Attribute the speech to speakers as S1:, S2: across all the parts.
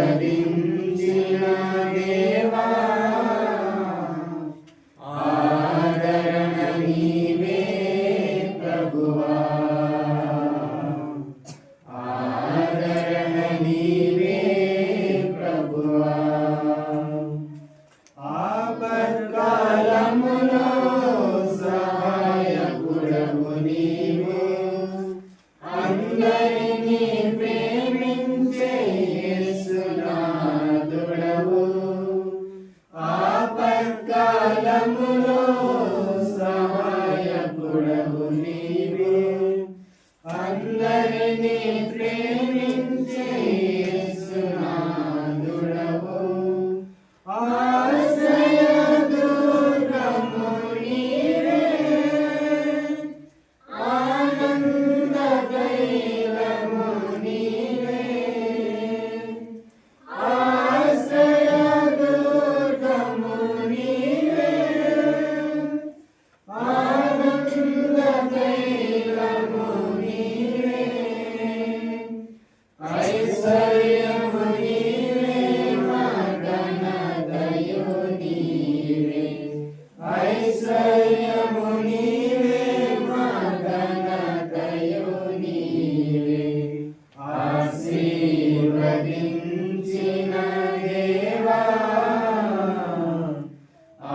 S1: ఆశీర్వదించిన దేవా ఆదరణ నీవే ప్రభువా ఆదరణ నీవే ప్రభువా ఆపత్కాలములో సహాయకుడవు నీవు అందరినీ ప్రేమించే యేసునాథుడవు ఆపత్కాలములో సహాయకుడవు నీవు అందరినీ ప్రేమించే యేసునాథుడవు ఆశ్రయదుర్గము నీవే ఆనందతైలము నీవే ఆశ్రయదుర్గము నీవే ఆనందతైలము నీవే ఐశ్వర్యము నీవే మగనదయు నీవే ఐశ్వర్యము నీవే మగనదయు నీవే ఆశీర్వదించిన దేవా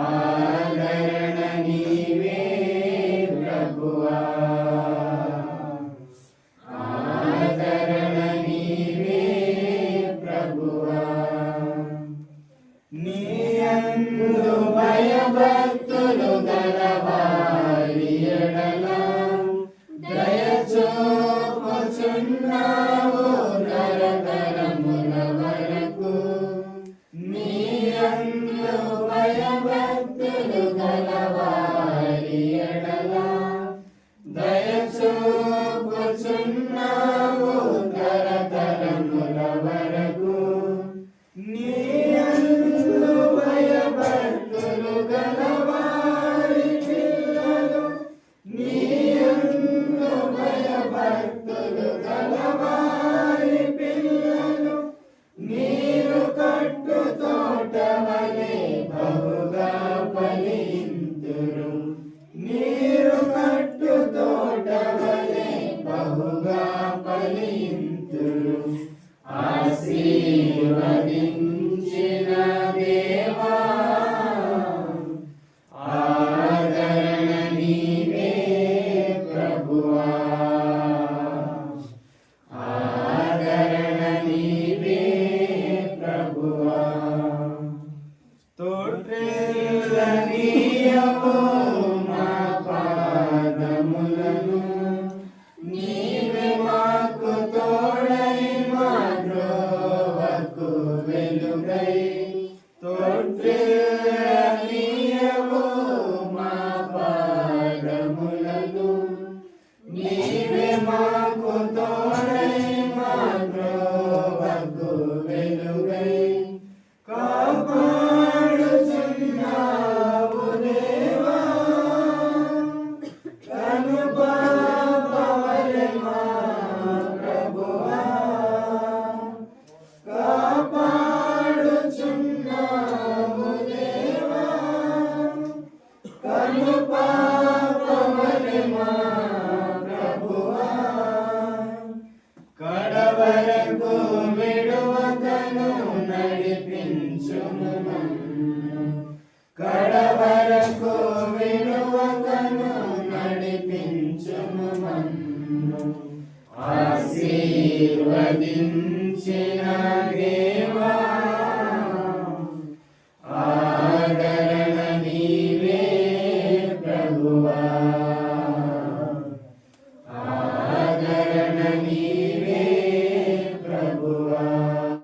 S1: ఆదరణ నీవే ప్రభువా ఆదరణ నీవే ప్రభువా నీయందు భయభక్తులు గలవారి ఎడల దయచూపుచున్నావు తరతరముల వరకు నీయందు భయభక్తులు గలవారి ఎడల దయచూపుచున్నావు తరతరముల వరకు నీయందు భయభక్తులు గలవారి పిల్లలు నీయందు భయభక్తులు గలవారి పిల్లలు నీరు కట్టు తోటవలే బహుగా ఫలింతురు నీరు కట్టు తోటవలే బహుగా ఫలింతురు ఆశీర్వదించిన దేవా ఆదరణ నీవే ప్రభువా ఆదరణ నీవే ప్రభువా తోట్రెల్లనీయము మా పాదములను నీవే మాకు తోడై మా త్రోవకు వెలుగై తోట్రెల్లనీయము మా పాదములను నీవే మాకు తోడై మా త్రోవకు వెలుగై కాపాడుచున్నావు దేవా కనుపాపవలె మా ప్రభువా కాపాడుచున్నావు దేవా కనుపాపవలె మా ప్రభువా కడవరకు విడువకను నడిపించుము నన్ను కడవరకు విడువకను నడిపించుము నన్ను ఆశీర్వదించిన